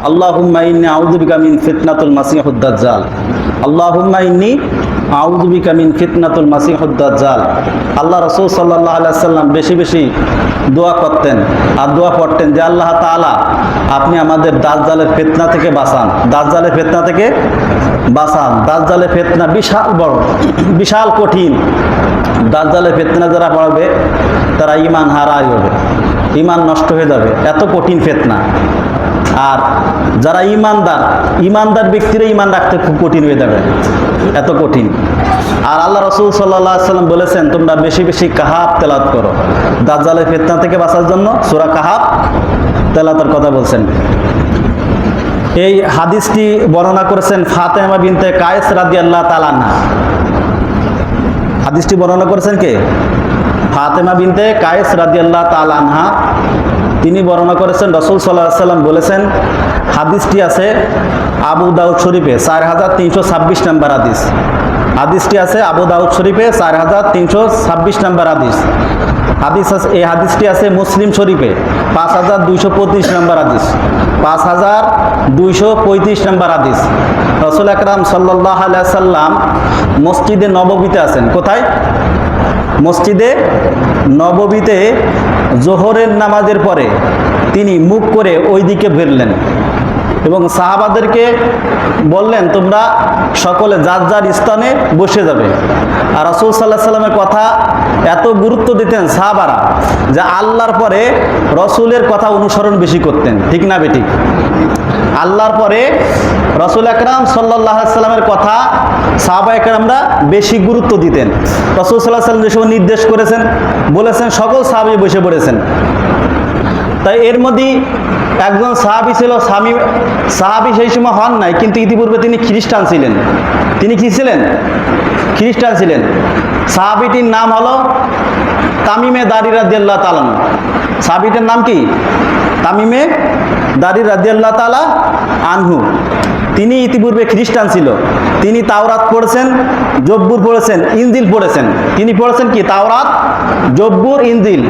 আল্লাহুম্মা ইন্নী আউযু বিকা মিন ফিতনাতুল মাসিহুদ দাজ্জাল, আল্লাহুম্মা ইন্নী আউযু বিকা মিন ফিতনাতুল মাসিহুদ দাজ্জাল। আল্লাহ রাসূল সাল্লাল্লাহু আলাইহি ওয়াসাল্লাম বেশি বেশি দোয়া করতেন আর দোয়া পড়তেন যে আল্লাহ তাআলা আপনি আমাদের দাজ্জালের ফিতনা থেকে বাঁচান, দাজ্জালের ফিতনা থেকে বাঁচান। দাজ্জালের ফিতনা বিশাল বড়, বিশাল কঠিন। দাজ্জালের ফিতনা যারা পড়বে তারা ঈমান হারাই হবে, ঈমান নষ্ট হয়ে যাবে, এত কঠিন ফিতনা। আর যারা ইমানদার ব্যক্তিরা ঈমান রাখতে খুব কঠিন হয়ে যাবে, এত কঠিন। আর আল্লাহ রাসূল সাল্লাল্লাহু আলাইহি ওয়াসাল্লাম বলেছেন তোমরা বেশি বেশি কাহাফ তেলাওয়াত করো দাজ্জালের ফিতনা থেকে বাঁচার জন্য। সূরা কাহাফ তেলাওয়াতের কথা বলছেন। এই হাদিসটি বর্ণনা করেছেন ফাতেমা বিনতে কায়েস রাদিয়াল্লাহু তাআলা আনহা। হাদিসটি বর্ণনা করেছেন কে? ফাতেমা বিনতে কায়েস রাদিয়াল্লাহু তাআলা আনহা। তিনি বর্ণনা করেছেন রাসূল সাল্লাল্লাহু আলাইহি ওয়াসাল্লাম বলেছেন, হাদিসটি আছে আবু দাউদ শরীফে 4326 নম্বর হাদিস। হাদিসটি আছে আবু দাউদ শরীফে 4326 নম্বর হাদিস। এই হাদিসটি আছে মুসলিম শরীফে 5235 নম্বর হাদিস, 5235 নম্বর হাদিস। রাসূল আকরাম সাল্লাল্লাহু আলাইহি ওয়াসাল্লাম মসজিদে নববীতে আছেন। কোথায়? মসজিদে নববীতে জোহরের নামাজের পরে তিনি মুখ করে ওই দিকে ফিরলেন এবং সাহাবাদেরকে বললেন তোমরা সকলে যার যার স্থানে বসে যাবে। আর রাসূল সাল্লাল্লাহু আলাইহি ওয়াসাল্লামের কথা এত গুরুত্ব দিতেন সাহাবারা যে আল্লাহর পরে রসুলের কথা অনুসরণ বেশি করতেন। ঠিক না বেঠিক? আল্লাহর পরে রাসূল আকরাম সাল্লাল্লাহু আলাইহি ওয়াসাল্লামের কথা সাহাবায়ে কেরামরা বেশি গুরুত্ব দিতেন। রাসূল সাল্লাল্লাহু আলাইহি ওয়াসাল্লাম যে সময় নির্দেশ করেছেন বলেছেন সকল সাহাবী বসে পড়েছেন। তাই এর মধ্যে একজন সাহাবী ছিল, সাহাবী সেই সময় হন নাই কিন্তু ইতিপূর্বে তিনি খ্রিস্টান ছিলেন। তিনি কি ছিলেন? খ্রিস্টান ছিলেন। সাহাবীটির নাম হলো তামিমে দারি রাদিয়াল্লাহু তাআলা। সাহাবীটির নাম কি? তামিমে দারি রাদিয়াল্লাহু তাআলা আনহু। তিনি ইতিপূর্বে খ্রিস্টান ছিল। তিনি তাওরাত পড়েছেন, জব্বুর পড়েছেন, ইনজিল পড়েছেন। তিনি পড়েছেন কি? তাওরাত, জব্বুর, ইনজিল।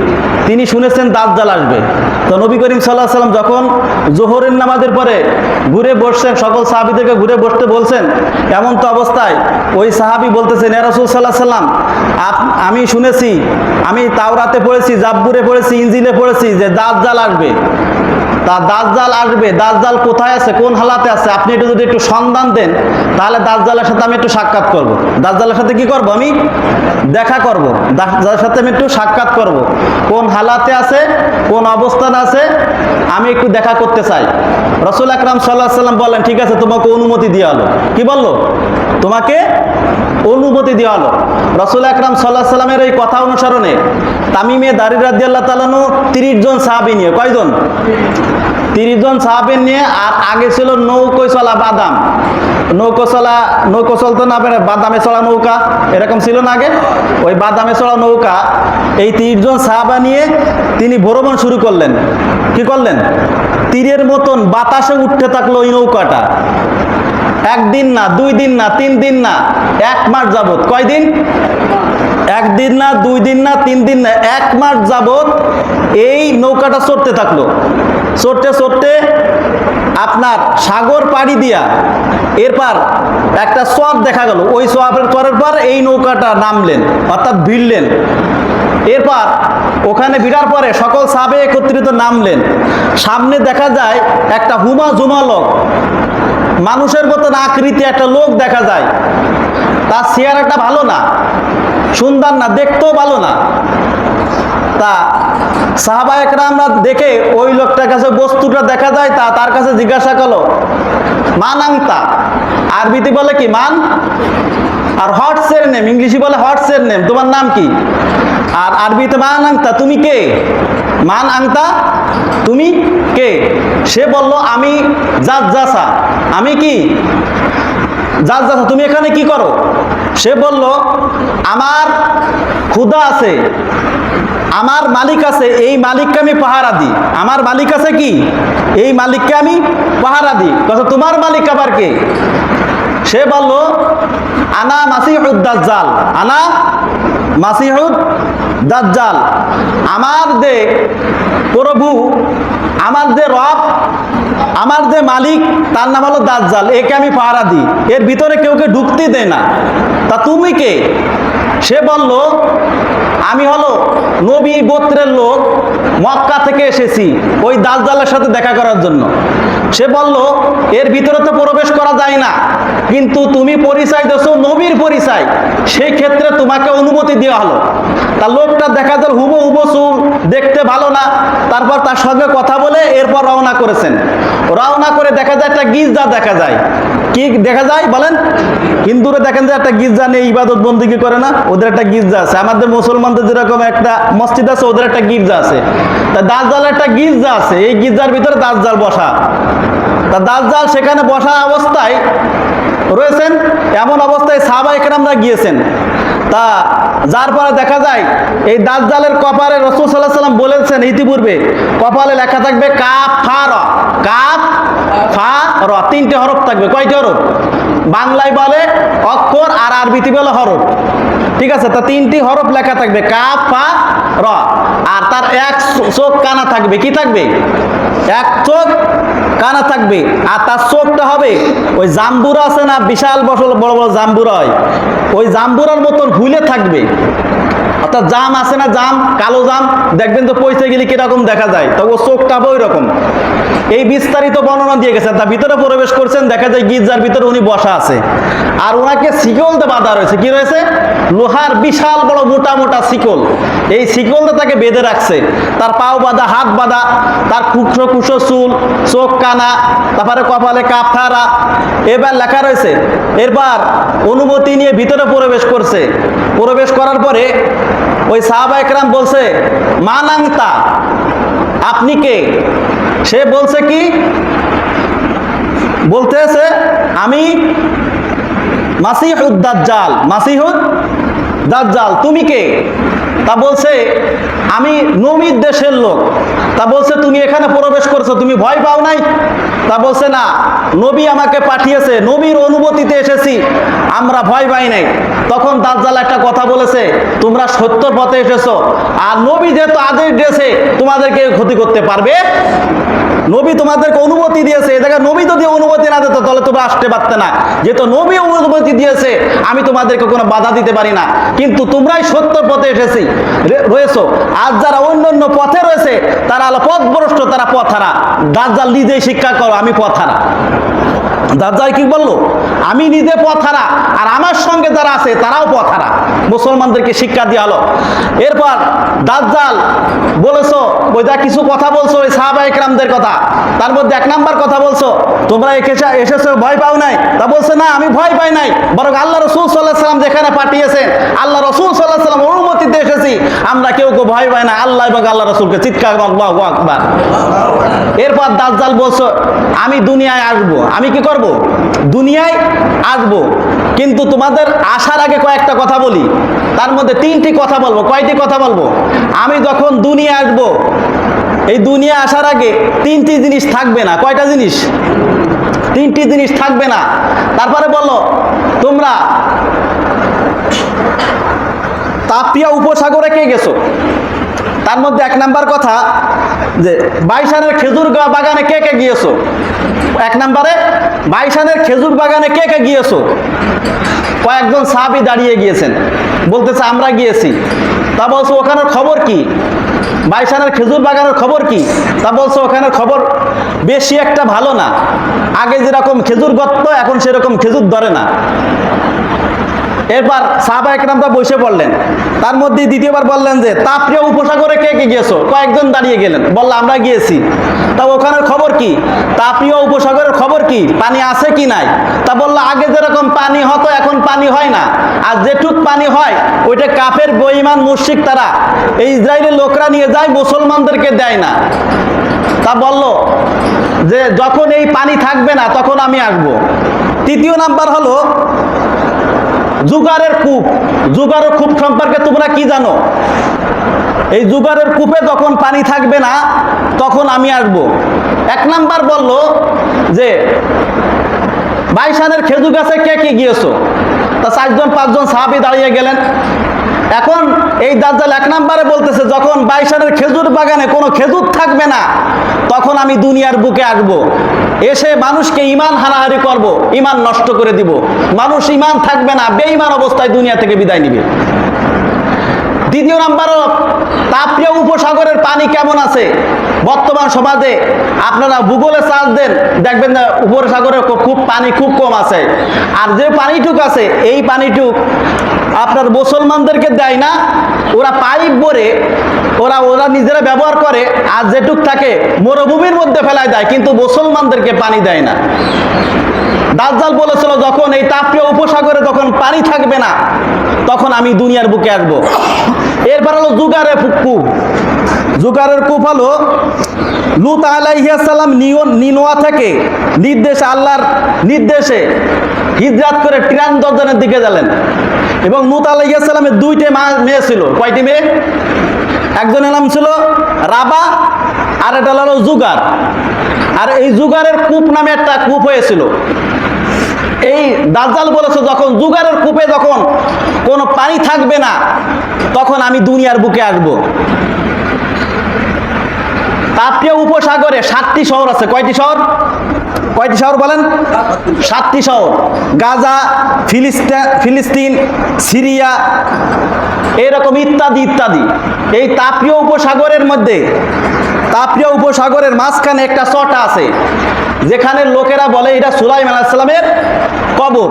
তিনি শুনেছেন দাজ্জাল আসবে। তো নবী করিম সাল্লাল্লাহু আলাইহি ওয়াসাল্লাম যখন জোহরের নামাজের পরে ঘুরে বসছেন, সকল সাহাবীদেরকে ঘুরে বসতে বলছেন, এমন তো অবস্থায় ওই সাহাবী বলতেছেন ইয়া রাসূল সাল্লাল্লাহু আলাইহি ওয়াসাল্লাম আমি শুনেছি, আমি তাওরাতে পড়েছি, জাব্বুরে পড়েছি, ইনজিলে পড়েছি যে দাজ্জাল আসবে। তা দাজ্জাল আসবে, দাজ্জাল কোথায় আছে, কোন হালাতে আছে, আপনি একটু যদি একটু সন্ধান দেন তাহলে দাজ্জালের সাথে আমি একটু সাক্ষাৎ করব। দাজ্জালের সাথে কি করব? আমি দেখা করব। দাজ্জালের সাথে আমি একটু সাক্ষাৎ করব। কোন হালাতে আছে, কোন অবস্থানে আছে, আমি একটু দেখা করতে চাই। রাসূল আকরাম সাল্লাল্লাহু আলাইহি ওয়াসাল্লাম বলেন ঠিক আছে, তোমাকে অনুমতি দেওয়া হলো। কি বললো? তোমাকে অনুমতি দেওয়া হলো। রাসূল আকরাম সাল্লাল্লাহু আলাইহি ওয়াসাল্লামের এই কথা অনুসরণে তামিমে দারি রাদিয়াল্লাহু তাআলা আনহু 30 জন সাহাবী নিয়ে, কয়জন? 30 জন সাহাবী নিয়ে, আর আগে ছিল নৌকোয় চলা বাদাম, নৌকো চলতো না, বাদামে চলা নৌকা, এরকম ছিল না আগে? ওই বাদামে চলা নৌকা, এই 30 জন সাহাবা নিয়ে তিনি ভ্রমণ শুরু করলেন। কি করলেন? তীরের মতন বাতাসে উঠতে থাকলো ওই নৌকাটা। একদিন না, 2 দিন না, 3 দিন না, 1 মাস যাবত। কয়দিন? 1 দিন না, 2 দিন না, 3 দিন না, 1 মাস যাবত এই নৌকাটা চড়তে থাকলো। চড়তে চড়তে আপনার সাগর পাড়ি দিয়া এরপর একটা চর দেখা গেল। ওই চরের পর এই নৌকাটা নামলেন, অর্থাৎ ভিড়লেন। এরপর ওখানে ভিড়ার পরে সকল সাহাবে একত্রিত নামলেন। সামনে দেখা যায় একটা হুমা জুমা লোক, মানুষের মতন আকৃতি একটা লোক দেখা যায়। তার চেহারাটা ভালো না, সুন্দর না, দেখতেও ভালো না। তা সাহাবায়ে কেরামরা দেখে ওই লোকটার কাছে বস্তুটা দেখা যায়, তার কাছে জিজ্ঞাসা করলো মান আংতা, আরবিতে বলে কি মান, আর হোয়াটস এর নেম, ইংলিশে বলে হোয়াটস এর নেম, তোমার নাম কি? আর আরবিতে মান আংতা, তুমি কে? মান আংতা, তুমি কে? সে বলল আমি জাজ্জাসা। আমি কি? জাজ্জাসা। তুমি এখানে কি করো? সে বলল আমার ক্ষুধা আছে, আমার মালিক আছে, এই মালিককে আমি পাহারা দিই। আমার মালিক আছে কি? এই মালিককে আমি পাহারা দিই। কথা তোমার মালিক আবার কে? সে বলল আনা মাসিহুদ দাজ্জাল, আনা মাসিহুদ দাজ্জাল। আমার যে প্রভু, আমার যে রব, আমার যে মালিক, তার নাম হলো দাজ্জাল, একে আমি পাহারা দিই, এর ভিতরে কেউকে ঢুকতে দেয় না। তা তুমি কে? সে বলল, আমি হলো নবী গোত্রের লোক, মক্কা থেকে এসেছি ওই দাজ্জালের সাথে দেখা করার জন্য। সে বলল, এর ভিতরে তো প্রবেশ করা যায় না, কিন্তু তুমি পরিচয় দেছো নবীর পরিচয়, সেই ক্ষেত্রে তোমাকে অনুমতি দেওয়া হলো। তার লোকটা দেখা যায় হুবহু চুল, দেখতে ভালো না। তারপর তার সঙ্গে কথা বলে এরপর রওনা করেছেন। রওনা করে দেখা যায় একটা গির্জা দেখা যায়। কি দেখা যায় বলেন? হিন্দুরা দেখেন যে একটা গির্জা নেই, ইবাদত বন্দিগি করে না, ওদের একটা গির্জা আছে। আমাদের মুসলমানদের যেরকম একটা মসজিদ আছে, ওদের একটা গির্জা আছে। তা দাজ্জালের একটা গির্জা আছে, এই গির্জার ভিতরে দাজ্জাল বসা। তা দাজ্জাল সেখানে বসা অবস্থায় রয়েছেন, এমন অবস্থায় সাহাবায়ে কেরামরা গিয়েছেন। তা যার পরে দেখা যায় এই দাজ্জালের কপালে রাসূল সাল্লাল্লাহু আলাইহি ওয়াসাল্লাম বলেছেন ইতিপূর্বে, কপালে লেখা থাকবে কাফ ফা র, কাফ ফা র, তিনটে হরফ থাকবে। কয়টি হরফ? বাংলায় বলে অক্ষর, আর আরবিতে বলে হরফ। ঠিক আছে, তা তিনটি হরফ লেখা থাকবে, কাফ ফা র। আর তার এক চোখ কানা থাকবে। কি থাকবে? এক চোখ কানা থাকবে। আর তার চোখটা হবে ওই জাম্বুরা আছে না, বিশাল বড় বড় জাম্বুরা হয়, ওই জাম্বুরার মতন হুলে থাকবে। অর্থাৎ জাম আছে না, জাম, কালো জাম, দেখবেন তো পয়সা গেলে কিরকম দেখা যায়, তো ও চোখটা হবে ওই রকম। এই বিস্তারিত বর্ণনা দিয়ে গেছে। তার ভিতরে প্রবেশ করছেন, দেখা যায় গির্জার ভিতরে উনি বসা আছে, আর ওনাকে শিকল দিয়ে বাঁধা রয়েছে। কি রয়েছে? লোহার বিশাল বড় মোটা মোটা শিকল। এই শিকল দিয়ে তাকে বেঁধে রাখছে, তার পাও বাঁধা, হাত বাঁধা, তার কুশো কুশো চুল, চোখ কানা, তারপরে কপালে কাফারা, এবার লেখা রয়েছে। এরপর অনুমতি নিয়ে ভিতরে প্রবেশ করছে। প্রবেশ করার পরে ওই সাহাবায়ে কেরাম বলছে, মানাংতা, আপনি কে? সে বলছে কি? বলতেছে, আমি মাসিহুদ দাজ্জাল। মাসিহুদ দাজ্জাল। তুমি কে? তা বলছে, আমি নবীর দেশের লোক। তা বলছে, তুমি এখানে প্রবেশ করছো, তুমি ভয় পাও নাই? তা বলছে, না, নবী আমাকে পাঠিয়েছে, নবীর অনুমতিতে এসেছি, আমরা ভয় পাই নাই। তখন দাজ্জাল একটা কথা বলেছে, তোমরা সত্যর পথে এসেছো, আর নবী যেহেতু আদেশ দিয়েছে, তোমাদেরকে ক্ষতি করতে পারবে? নবী তোমাদেরকে অনুমতি দিয়েছে, এ জায়গায় নবী যদি অনুমতি না দিত তাহলে তোমরা আসতে পারতে না। যেহেতু নবী অনুমতি দিয়েছে, আমি তোমাদেরকে কোনো বাধা দিতে পারি না, কিন্তু তোমরাই সত্যর পথে এসেছি রয়েছো। আর যারা অন্য অন্য পথে রয়েছে তারা হলো পথভ্রষ্ট, তারা পথহারা। দাজ্জাল নিজেই শিক্ষা করো, আমি পথহারা। দাজ্জাল কি বললো? আমি নিজে পথহারা, আর আমার সঙ্গে যারা আছে তারাও পথহারা। মুসলমানদেরকে শিক্ষা দেওয়া হলো। এরপর দাজ্জাল বলেছো, ওই যা কিছু কথা বলছো ওই সাহাবায়ে কেরামদের কথা, তার মধ্যে এক নাম্বার কথা বলছো, তোমরা এসেছো ভয় পাও নাই? তা বলছে, না, আমি ভয় পাই নাই, বরং আল্লাহ রাসূল সাল্লাল্লাহু আলাইহি ওয়াসাল্লাম যেখানে পাঠিয়েছেন, আল্লাহ রাসূল সাল্লাল্লাহু আলাইহি ওয়াসাল্লাম অনুমতিতে এসেছি, আমরা কেউ ভয় পাই না, আল্লাহ এবং আল্লাহ রাসূলকে চিৎকার আল্লাহু আকবার। এরপর দাজ্জাল বলছো, আমি দুনিয়ায় আসবো। আমি কি করব? দুনিয়ায় আসবো, কিন্তু তোমাদের আসার আগে কয়েকটা কথা বলি। তার মধ্যে তিনটি কথা বলবো। কয়টি কথা বলবো? আমি যখন দুনিয়া আসবো, এই দুনিয়া আসার আগে তিনটি জিনিস থাকবে না। কয়টা জিনিস? তিনটি জিনিস থাকবে না। তারপরে বললো, তোমরা তাপিয়া উপসাগরে কে গেছো? তার মধ্যে এক নাম্বার কথা যে বাইশানের খেজুর বাগানে কে কে গিয়েছো? এক নাম্বারে বাইশানের খেজুর বাগানে কে কে গিয়েছো? কয়েকজন সাহাবী দাঁড়িয়ে গিয়েছেন, বলতেছে আমরা গিয়েছি। তা বলছো, ওখানের খবর কি? বাইশানের খেজুর বাগানের খবর কি? তা বলছো, ওখানের খবর বেশি একটা ভালো না। আগে যেরকম খেজুর গত্ত, এখন সেরকম খেজুর ধরে না। এরপর সাহাবায়ে কেরামরা বসে পড়লেন। তার মধ্যে দ্বিতীয়বার বললেন যে তাপিয়া উপসাগরে কে কে গিয়েছো? কয়েকজন দাঁড়িয়ে গেলেন, বললো আমরা গিয়েছি। তা ওখানের খবর কি? তাপিয়া উপসাগরের খবর কি? পানি আছে কি নাই? তা বললো, আগে যেরকম পানি হতো এখন পানি হয় না, আর যেটুক পানি হয় ওইটা কাফের বেঈমান মুশরিক তারা এই ইসরায়েলের লোকরা নিয়ে যায়, মুসলমানদেরকে দেয় না। তা বললো যে যখন এই পানি থাকবে না তখন আমি আসবো। তৃতীয় নাম্বার হলো জুগারের কূপ। জুগারের কূপ সম্পর্কে তোমরা কি জানো? এই জুগারের কূপে যখন পানি থাকবে না তখন আমি আসবো। এক নাম্বার বললো যে বাইশানের খেজুর গাছে কে কে গিয়েছো? তা 4-5 সাহাবী দাঁড়িয়ে গেলেন। এখন এই দাজ্জাল 1 নম্বরে বলতেছে, যখন বাইশানের খেজুর বাগানে কোনো খেজুর থাকবে না, তখন আমি দুনিয়ার বুকে আসবো, এসে মানুষকে ইমান হানাহারি করব, ইমান নষ্ট করে দিব, মানুষ ইমান থাকবে না, বেঈমান অবস্থায় দুনিয়া থেকে বিদায় নিবে। দ্বিতীয় নাম্বারও তাপীয় উপসাগরের পানি কেমন আছে। বর্তমান সমাজে আপনারা ভূগোলে সার্চ দেন, দেখবেন না উপসাগরে খুব পানি খুব কম আছে। আর যে পানিটুক আছে, এই পানিটুক আপনার মুসলমানদেরকে দেয় না, ওরা পাইপ ভরে ওরা নিজেরা ব্যবহার করে, আর যেটুক থাকে মরুভূমির মধ্যে ফেলায় দেয়, কিন্তু মুসলমানদেরকে পানি দেয় না। দাজ্জাল বলেছিল, যখন এই তাপীয় উপসাগরে যখন পানি থাকবে না, তখন আমি দুনিয়ার বুকে আসবো। এরপর হলো জুগারের কূপ। জুগারের কূপ হলো লূত আলাইহিস সালাম নিনোয়া থেকে আল্লাহর নির্দেশে হিজরত করে 93 জনের দিকে গেলেন, এবং লূত আলাইহিস সালামের 2টে মেয়ে ছিল। কয়টি মেয়ে? একজনের নাম ছিল রাবা, আর এটা হলো জুগার। আর এই জুগারের কূপ নামে একটা কূপ হয়েছিল। এই দাজ্জাল বলেছে, যখন জুগারের কূপে যখন কোনো পানি থাকবে না, তখন আমি দুনিয়ার বুকে আসবো। তাপীয় উপসাগরে 7টি শহর আছে। কয়টি শহর? কয়টি শহর বলেন? 7টি শহর। গাজা, ফিলিস্তিন, সিরিয়া, এরকম ইত্যাদি ইত্যাদি। এই তাপীয় উপসাগরের মধ্যে, তাপীয় উপসাগরের মাঝখানে একটা চটা আছে, যেখানে লোকেরা বলে এটা সুলাইমান আলাইহিস সালামের কবর,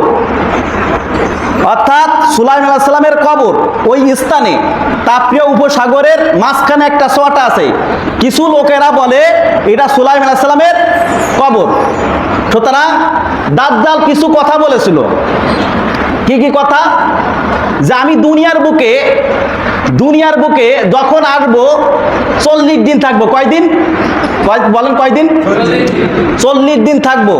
অর্থাৎ সুলাইমান আলাইহিস সালামের কবর। ওই স্থানে তাপীয় উপসাগরের মাঝখানে একটা চটা আছে, কিছু লোকেরা বলে এটা সুলাইমান আলাইহিস সালামের কবর। সুতরাং দাজ্জাল কিছু কথা বলেছিল। কি কি কথা? যে আমি দুনিয়ার বুকে যখন আসবো 40 দিন থাকবো। কয়দিন বলেন? কয়দিন? 40 দিন থাকবো।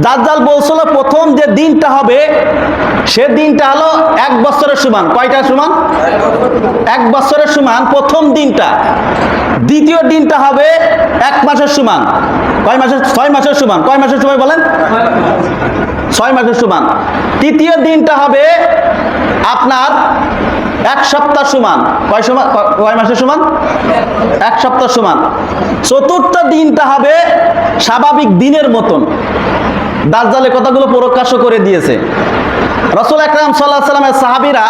দাজ্জাল বলছিল, প্রথম যে দিনটা হবে সে দিনটা হলো 1 বছরের সমান। কয়টা সমান? 1 বছরের সমান প্রথম দিনটা। দ্বিতীয় দিনটা হবে 1 মাসের সমান। কয় মাসের? 6 মাসের সমান। কয় মাসের সমান বলেন? 6 মাসের সমান। তৃতীয় দিনটা হবে আপনার 1 সপ্তাহ সমান। কয় মাসের সমান? 1 সপ্তাহ সমান। চতুর্থ দিনটা হবে স্বাভাবিক দিনের মতন। দাজ্জাল এই কথাগুলো প্রকাশ্য করে দিয়েছে। রাসূল আকরাম সাল্লাল্লাহু আলাইহি ওয়াসাল্লামের সাহাবীরা,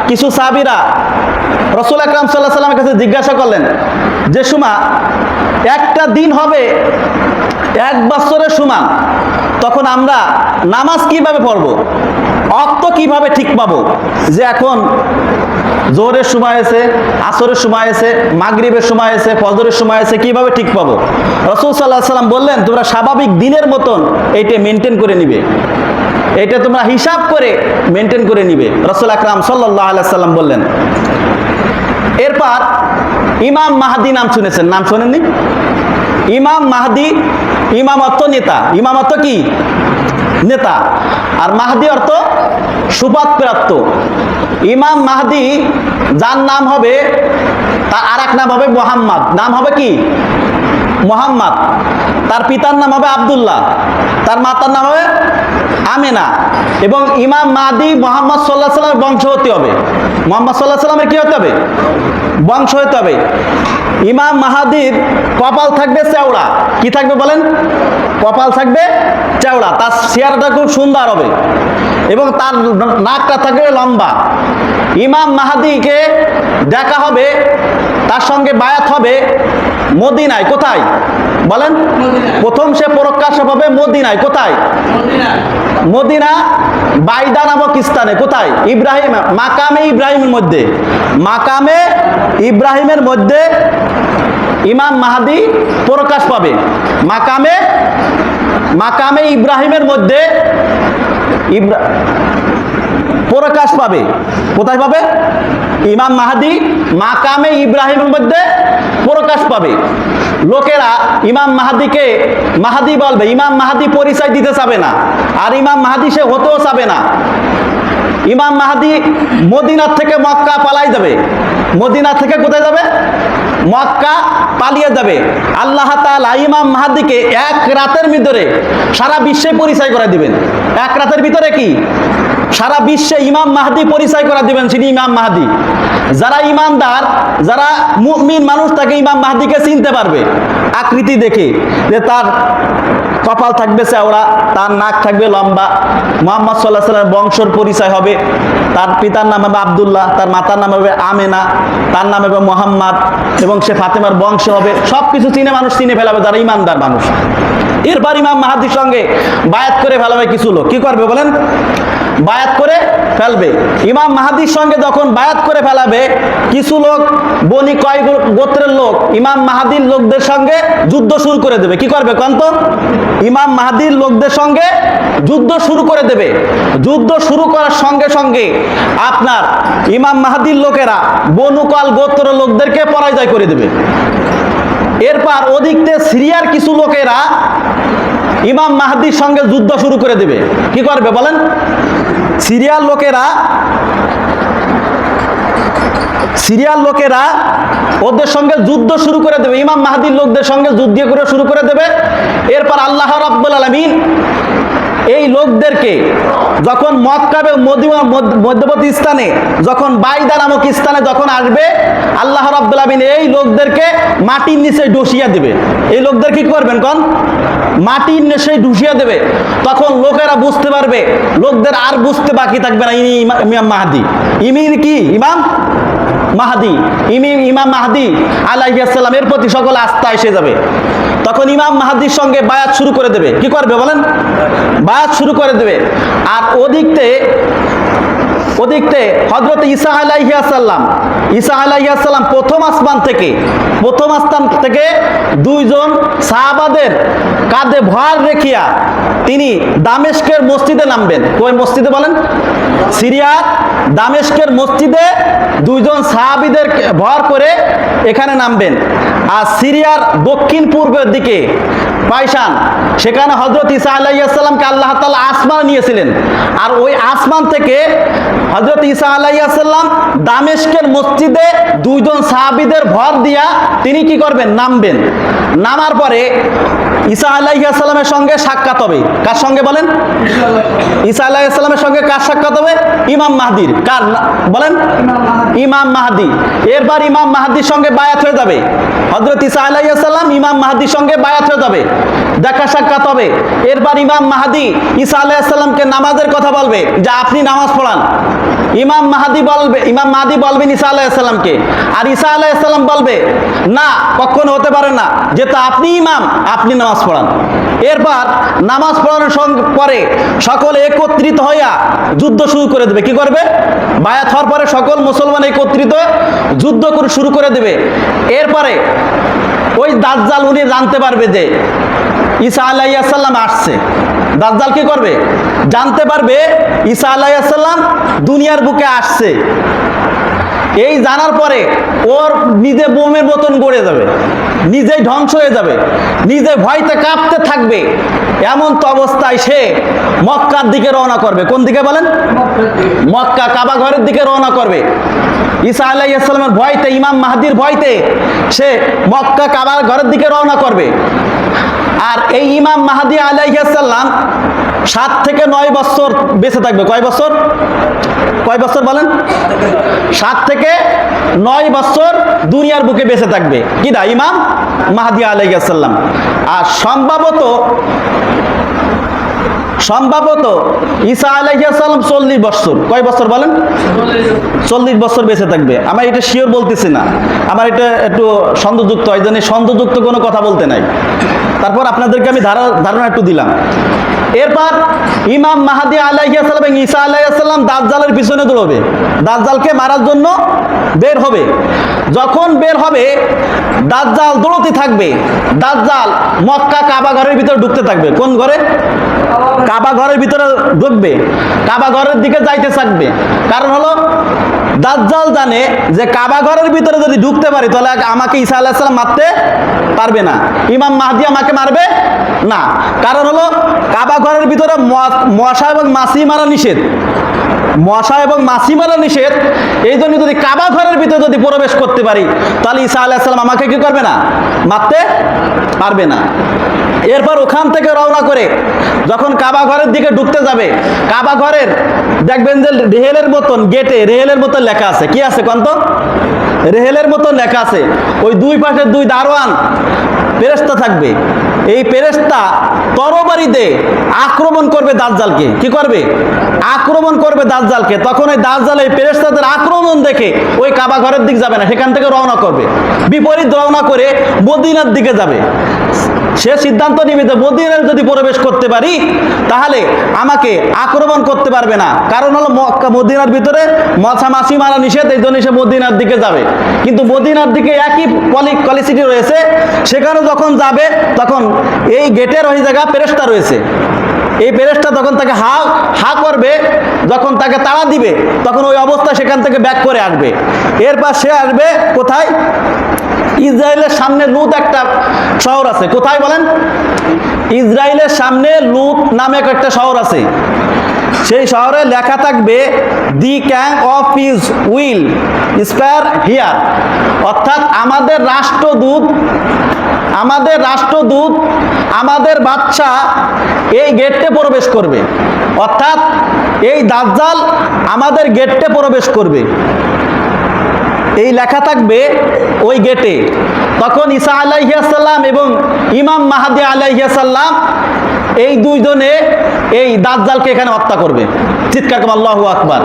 কিছু সাহাবীরা রাসূল আকরাম সাল্লাল্লাহু আলাইহি ওয়াসাল্লামের কাছে জিজ্ঞাসা করলেন, যে সময় একটা দিন হবে 1 বছরের সমান, তখন আমরা নামাজ কিভাবে পড়বো, অক্ত কিভাবে ঠিক পাবো? যে এখন জোহরের সময় আছে, আসরের সময় আছে, মাগরিবের সময় আছে, ফজরের সময় আছে, কিভাবে ঠিক পাবো? রাসূল সাল্লাল্লাহু আলাইহি ওয়াসাল্লাম বললেন, তোমরা স্বাভাবিক দিনের মতন এইটা মেনটেন করে নিবে, এটা তোমরা হিসাব করে মেনটেন করে নিবে। রাসূল আকরাম সাল্লাল্লাহু আলাইহি ওয়াসাল্লাম বললেন। এরপর ইমাম মাহদী নাম শুনেছেন? নাম শোনেননি? ইমাম মাহদী, ইমাম অর্থ নেতা। ইমাম অর্থ কি? নেতা। আর মাহদী অর্থ সুপাতপ্রাপ্ত। ইমাম মাহদী যার নাম হবে, তার আর এক নাম হবে মুহাম্মদ। নাম হবে কি? মুহাম্মদ। তার পিতার নাম হবে আব্দুল্লাহ, তার মাতার নাম হবে আমেনা। এবং ইমাম মাহদী মুহাম্মদ সাল্লাল্লাহু আলাইহি ওয়াসাল্লামের বংশ হতে হবে। মুহাম্মদ সাল্লাল্লাহু আলাইহি ওয়াসাল্লামের কি হতে হবে? বংশ হতে হবে। ইমাম মাহদীর কপাল থাকবে চওড়া। কি থাকবে বলেন? কপাল থাকবে চওড়া। তার চেহারাটা খুব সুন্দর হবে এবং তার নাকটা থাকবে লম্বা। ইমাম মাহদীকে দেখা হবে, তার সঙ্গে বায়াত হবে মদিনায়। কোথায় বলেন? প্রথম সে প্রকাশ পাবে মদিনায়। কোথায়? মদিনা বাইদা নামক স্থানে। কোথায়? ইব্রাহিম, মাকামে ইব্রাহিমের মধ্যে। মাকামে ইব্রাহিমের মধ্যে ইমাম মাহদী প্রকাশ পাবে। মাকামে ইব্রাহিমের মধ্যে প্রকাশ পাবে। কোথায় পাবে? ইমাম মাহদী মাকামে ইব্রাহিমের মধ্যে প্রকাশ পাবে। লোকেরা ইমাম মাহদীকে মাহদী বলবে। ইমাম মাহদী পরিচয় দিতে চাবে না, আর ইমাম মাহদী সে হতেও চাবে না। ইমাম মাহদী মদিনা থেকে মক্কা পালাই যাবে। মদিনা থেকে কোথায় যাবে? মক্কা পালিয়ে যাবে। আল্লাহ তাআলা ইমাম মাহদীকে 1 রাতের ভিতরে সারা বিশ্বে পরিচয় করে দিবেন। 1 রাতের ভিতরে কি? সারা বিশ্বে ইমাম মাহদি পরিচয় করা দিবেন, তিনি ইমাম মাহদি। যারা ইমানদার, যারা মুমিন মানুষ, তাকে ইমাম মাহদিকে চিনতে পারবে আকৃতি দেখে, যে তার কপাল থাকবে চওড়া, তার নাক থাকবে লম্বা, মুহাম্মদ সাল্লাল্লাহু আলাইহি ওয়াসাল্লামের বংশের পরিচয় হবে, তার পিতার নাম হবে আব্দুল্লাহ, তার মাতার নাম হবে আমেনা, তার নাম হবে মোহাম্মদ, এবং সে ফাতেমার বংশ হবে। সব কিছু চিনে মানুষ চিনে ফেলাবে যারা ইমানদার মানুষ। এরপর ইমাম মাহদির সঙ্গে বায়াত করে ফেলাবে কিছু লোক। কি করবে বলেন? বায়াত করে ফেলবে। ইমাম মাহদির সঙ্গে যখন বায়াত করে ফেলাবে, কিছু লোক বনি কয় গোত্রের লোক ইমাম মাহদির লোকদের সঙ্গে যুদ্ধ শুরু করে দেবে। কি করবে কন্ত? ইমাম মাহদির লোকদের সঙ্গে যুদ্ধ শুরু করে দেবে। যুদ্ধ শুরু করার সঙ্গে সঙ্গে আপনার ইমাম মাহদির লোকেরা বনু কল গোত্রের লোকদেরকে পরাজয় করে দেবে। এরপর ওদিকতে সিরিয়ার কিছু লোকেরা ইমাম মাহদির সঙ্গে যুদ্ধ শুরু করে দেবে। কি করবে বলেন? সিরিয়ার লোকেরা ওদের সঙ্গে যুদ্ধ শুরু করে দেবে, ইমাম মাহদির লোকদের সঙ্গে যুদ্ধ করে শুরু করে দেবে। এরপর আল্লাহ রাব্বুল আলামিন এই লোকদেরকে যখন মক্কা এবং মধ্যবর্তী স্থানে, যখন বাইদা নামক স্থানে যখন আসবে, আল্লাহ রাব্বুল আলামিন এই লোকদেরকে মাটির নিচে ডুসিয়ে দেবে। এই লোকদের কি করবেন কোন? মাটির নিচে ডুসিয়ে দেবে। তখন লোকেরা বুঝতে পারবে, লোকদের আর বুঝতে বাকি থাকবে না, ইনি ইমাম মাহদি। কি ইমাম মাহদি, ইমাম মাহদি আলাইহিস সালামের প্রতি সকল আস্থা এসে যাবে। তখন ইমাম মাহদির সঙ্গে বায়াত শুরু করে দেবে। কি করবে বলেন? বায়াত শুরু করে দেবে। আর ওদিকতে হযরত ঈসা আলাইহিস সালাম প্রথম আসমান থেকে দুইজন সাহাবাদের কাঁধে ভর রেখিয়া তিনি দামেস্কের মসজিদে নামবেন। কোন মসজিদে বলেন? সিরিয়ার দামেস্কের মসজিদে দুইজন সাহাবীদের ভর করে এখানে নামবেন। আর সিরিয়ার দক্ষিণ পূর্বের দিকে পাইশান, সেখানে হযরত ঈসা আলাইহিস সালামকে আল্লাহ তাআলা আসমান নিয়েছিলেন। আর ওই আসমান থেকে হযরত ঈসা আলাইহিস সালাম দামেস্কের মসজিদে দুইজন সাহাবীদের ভর দিয়া তিনি কি করবেন? নামবেন। নামার পরে ঈসা আলাইহিস সালামের সঙ্গে সাক্ষাৎ হবে। কার সঙ্গে বলেন? ঈসা আলাইহিস সালামের সঙ্গে কার সাক্ষাৎ হবে? ইমাম মাহদির। কার বলেন? ইমাম মাহদি। এরপর ইমাম মাহদির সঙ্গে বায়াত হয়ে যাবে। হযরত ঈসা আলাইহিস সালাম ইমাম মাহদির সঙ্গে বায়াত হয়ে যাবে, দেখা সাক্ষাৎ হবে। এরপর ইমাম মাহদি ঈসা আলাইহিস সালামকে নামাজের কথা বলবে, যে আপনি নামাজ পড়ান। ইমাম মাহদি বলবেন ঈসা আলাইহিস সালামকে, আর ঈসা আলাইহিস সালাম বলবে, না, কখনো হতে পারে না, যেহেতু আপনি ইমাম, আপনি নামাজ পড়ান। এরপর নামাজ পড়ানোর পরে সকলে একত্রিত হইয়া যুদ্ধ শুরু করে দেবে। কি করবে? বায়াত হওয়ার পরে সকল মুসলমান একত্রিত যুদ্ধ করে শুরু করে দেবে। এরপরে ওই দাজ্জাল উনি জানতে পারবে যে ঈসা আলাইহিস সালাম আসছে। দাজ্জাল কি করবে? জানতে পারবে ঈসা আলাইহিস সালাম দুনিয়ার বুকে আসছে। এই জানার পরে ওর নিজে বোমের মতন গড়ে যাবে, নিজেই ধ্বংস হয়ে যাবে, নিজে ভয়তে কাঁপতে থাকবে। এমন তো অবস্থায় সে মক্কার দিকে রওনা করবে। কোন দিকে বলেন? মক্কা, কাবা ঘরের দিকে রওনা করবে। ঈসা আলাইহিস সালামের ভয়তে, ইমাম মাহদির ভয়তে সে মক্কা কাবা ঘরের দিকে রওনা করবে। আর এই ইমাম মাহদি আলাইহিস সালাম 7 থেকে 9 বছর বেঁচে থাকবে। কয় বছর বলেন? 7 থেকে 9 বছর দুনিয়ার বুকে বেঁচে থাকবে। কিনা? ইমাম মাহদি আলাইহিস সালাম। আর সম্ভবত ঈসা আলাইহিস সালাম 40 বছর। কয় বছর বলেন? 40 বছর বেঁচে থাকবে। আমার এটা শিওর বলতেছি না, আমার এটা একটু সন্দেহযুক্ত হয়, জানি সন্দেহযুক্ত কোনো কথা বলতে নাই। তারপর আপনাদেরকে আমি ধারণা একটু দিলাম। এরপর ইমাম মাহদি আলাইহিস সালাম এবং ঈসা আলাইহিস সালাম দাজ্জালের পিছনে দৌড়বে, দাজ্জালকে মারার জন্য বের হবে। যখন বের হবে, দাজ্জাল দৌড়তে থাকবে। দাজ্জাল মক্কা কাবা ঘরের ভিতরে ঢুকতে থাকবে। কোন ঘরে? কাবা ঘরের ভিতরে ঢুকবে, কাবা ঘরের দিকে যাইতে থাকবে। কারণ হলো দাজ্জাল জানে যে কাবা ঘরের ভিতরে যদি ঢুকতে পারি তাহলে আমাকে ঈসা আলাইহিস সালাম মারতে পারবে না, ইমাম মাহদি আমাকে মারবে না। কারণ হলো কাবা ঘরের ভিতরে মশা এবং মাছি মারা নিষেধ, মশা এবং মাছি মারা নিষেধ। এই জন্য যদি কাবা ঘরের ভিতরে যদি প্রবেশ করতে পারি তাহলে ঈসা আলাইহিস সালাম আমাকে কি করবে না? মারতে পারবে না। এরপর ওখান থেকে রওনা করে যখন কাবা ঘরের দিকে ঢুকতে যাবে, কাবা ঘরের দেখবেন যে রেহেলের মতন গেটে রেহেলের মতন লেখা আছে, কি আছে কন্ত? রেহেলের মতন লেখা আছে। ওই দুই পাশে দুই দারোয়ান ফেরেশতা থাকবে। এই ফেরেশতা তরবারিতে আক্রমণ করবে দাজ্জালকে। কি করবে? আক্রমণ করবে দাজ্জালকে। তখন ওই দাজ্জাল এই ফেরেশতাদের আক্রমণ দেখে ওই কাবা ঘরের দিকে যাবে না, সেখান থেকে রওনা করবে, বিপরীত রওনা করে মদিনার দিকে যাবে। সে সিদ্ধান্ত নিবে যে মদিনায় যদি প্রবেশ করতে পারি তাহলে আমাকে আক্রমণ করতে পারবে না, কারণ হলো মক্কা মদিনার ভিতরে মাছি মারা নিষেধ, এই জন্য সে মদিনার দিকে যাবে। কিন্তু মদিনার দিকে একই পলিসিটি রয়েছে, সেখানে যখন যাবে তখন এই গেটের ওই জায়গা ফেরেশতা রয়েছে। এই ফেরেশতা তখন তাকে হা করবে, যখন তাকে তাড়া দিবে তখন ওই অবস্থা সেখান থেকে ব্যাক করে আসবে। এরপর সে আসবে কোথায়? ইসরায়েলের সামনে লুত একটা শহর আছে। কোথায় বলেন? ইসরায়েলের সামনে লুত নামে একটা শহর আছে। সেই শহরে লেখা থাকবে দি ক্যাং of his will spare here, অর্থাৎ আমাদের রাষ্ট্রদূত আমাদের বাদশা এই গেটে প্রবেশ করবে, অর্থাৎ এই দাজ্জাল আমাদের গেটে প্রবেশ করবে, এই লেখা থাকবে ওই গেটে। তখন ঈসা আলাইহিস সালাম এবং ইমাম মাহদী আলাইহিস সালাম এই দুইজনে এই দাজ্জালকে এখানে হত্যা করবে। চিৎকার করে আল্লাহু আকবার।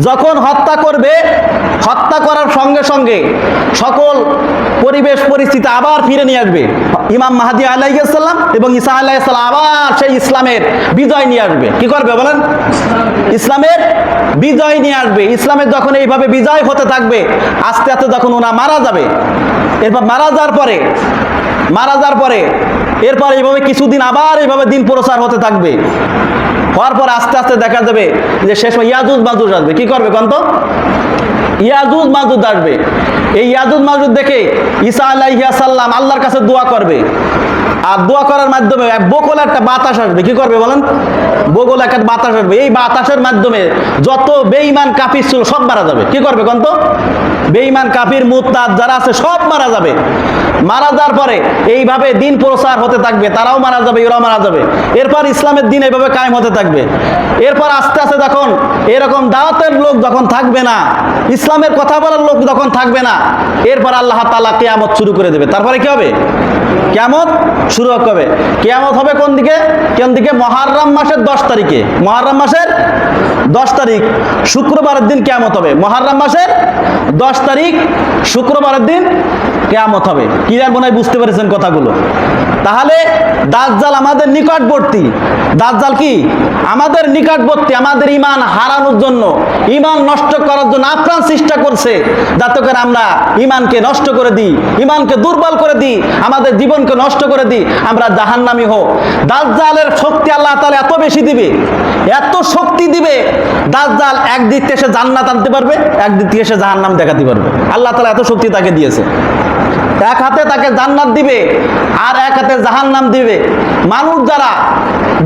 যখন হত্যা করবে, হত্যা করার সঙ্গে সঙ্গে সকল পরিবেশ পরিস্থিতি আবার ফিরে নিয়ে আসবে। ইমাম মাহদী আলাইহিস সালাম এবং ঈসা আলাইহিস সালাম আবার সেই ইসলামের বিজয় নিয়ে আসবে। কি করবে বলেন? ইসলামের বিজয় নিয়ে আসবে। ইসলামের যখন এইভাবে বিজয় হতে থাকবে, আস্তে আস্তে যখন ওনা মারা যাবে, এরপর মারা যাওয়ার পরে এরপর এইভাবে কিছুদিন আবার এইভাবে দিন প্রচার হতে থাকবে। হওয়ার পর আস্তে আস্তে দেখা যাবে যে শেষ ইয়াজুজ মাজুজ আসবে। কি করবে কন্ত? ইয়াজুজ মাজুজ আসবে। এই ইয়াজুজ মাজুজ দেখে ঈসা আলাইহিস সালাম আল্লাহর কাছে দোয়া করবে, আর দোয়া করার মাধ্যমে বগলে একটা বাতাস আসবে। কি করবে বলেন? বগলে একটা বাতাস আসবে। এই বাতাসের মাধ্যমে যত বেঈমান কাফির ছিল সব মারা যাবে। কি করবে কন্ত? বেঈমান কাফির মুরতাদ যারা আছে সব মারা যাবে। মারা যাওয়ার পরে এইভাবে দিন প্রচার হতে থাকবে, তারাও মারা যাবে, এরাও মারা যাবে। এরপর ইসলামের দিন এইভাবে কায়েম হতে থাকবে। এরপর আস্তে আস্তে যখন এরকম দাওয়াতের লোক যখন থাকবে না, ইসলামের কথা বলার লোক যখন থাকবে না, এরপর আল্লাহ তাআলা কিয়ামত শুরু করে দেবে। তারপরে কি হবে? কিয়ামত শুরু হবে। কিয়ামত হবে কোন দিকে? মুহররম মাসের 10 তারিখে। মুহররম মাসের 10 তারিখ শুক্রবারের দিন কিয়ামত হবে। মুহররম মাসের 10 তারিখ শুক্রবারের দিন কিয়ামত হবে। কি আর মনে হয় বুঝতে পেরেছেন কথাগুলো? তাহলে দাজ্জাল আমাদের নিকটবর্তী। দাজ্জাল কি আমাদের নিকটবর্তী, আমাদের ঈমান হারানোর জন্য, ঈমান নষ্ট করার জন্য আপ্রাণ চেষ্টা করছে, যাতে করে আমরা ঈমানকে নষ্ট করে দিই, ঈমানকে দুর্বল করে দিই, আমাদের জীবনকে নষ্ট করে দিই, আমরা জাহান্নামী হই। দাজ্জালের শক্তি আল্লাহ তাআলা এত বেশি দিবে, এত শক্তি দিবে, দাজ্জাল একদিক থেকে সে জান্নাত আনতে পারবে, একদিক থেকে সে জাহান্নাম দেখাতে পারবে। আল্লাহ তাআলা এত শক্তি তাকে দিয়েছে। এক হাতে তাকে জান্নাত দিবে আর এক হাতে জাহান্নাম দিবে। মানুষ যারা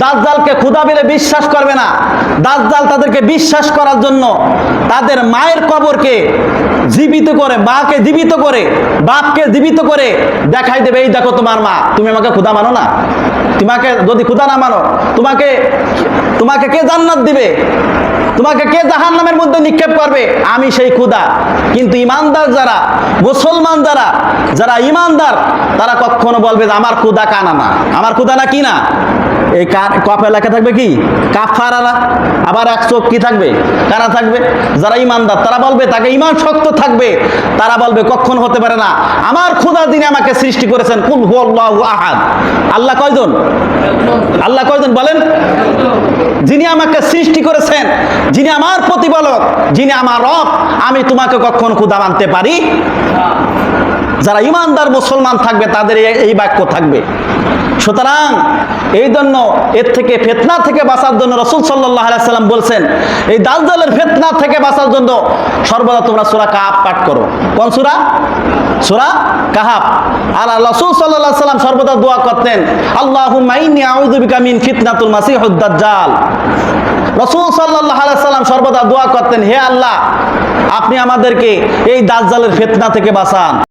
দাজ্জালকে খোদা বলে বিশ্বাস করবে না, দাজ্জাল তাদেরকে বিশ্বাস করার জন্য তাদের মায়ের কবরকে জীবিত করে, মাকে জীবিত করে, বাপকে জীবিত করে দেখাই দেবে, এই দেখো তোমার মা, তুমি আমাকে খোদা মানো না, তোমাকে যদি খোদা না মানো তোমাকে কে জান্নাত দিবে, তোমাকে কে জাহান্নামের মধ্যে নিক্ষেপ করবে? আমি সেই খোদা। কিন্তু ইমানদার যারা, মুসলমান যারা ইমানদার, তারা কখনো বলবে যে আমার খোদা কানা না, আমার খোদা না কি না, এই কফে লেখা থাকবে কি কাফারারা, আবার এক চোখ কি থাকবে, কানা থাকবে। যারা ইমানদার তারা বলবে, তাকে ইমান শক্ত থাকবে, তারা বলবে কখন হতে পারে না, আমার খোদা যিনি আমাকে সৃষ্টি করেছেন, কুল হুয়াল্লাহু আহাদ। আল্লাহ কয়জন? আল্লাহ কয়জন বলেন? যিনি আমাকে সৃষ্টি করেছেন, যিনি আমার প্রতিপালক, যিনি আমার রব, আমি তোমাকে কখন খোদা মানতে পারি? যারা ইমানদার মুসলমান থাকবে তাদের এই বাক্য থাকবে। সুতরাং এই জন্য এর থেকে ফিতনা থেকে বাঁচার জন্য রাসূল সাল্লাল্লাহু আলাইহি সাল্লাম বলছেন, এই দাজ্জালের ফিতনা থেকে বাঁচার জন্য সর্বদা তোমরা সূরা কাহাফ পাঠ করো। কোন সূরা? সূরা কাহাফ। আর রাসূল সাল্লাল্লাহু আলাইহি সাল্লাম সর্বদা দোয়া করতেন, আল্লাহুম্মা ইন্নী আউযু বিকা মিন ফিতনাতুল মাসিহুদ দাজ্জাল। রাসূল সাল্লাল্লাহু আলাইহি সাল্লাম সর্বদা দোয়া করতেন, হে আল্লাহ, আপনি আমাদেরকে এই দাজ্জালের ফিতনা থেকে বাঁচান।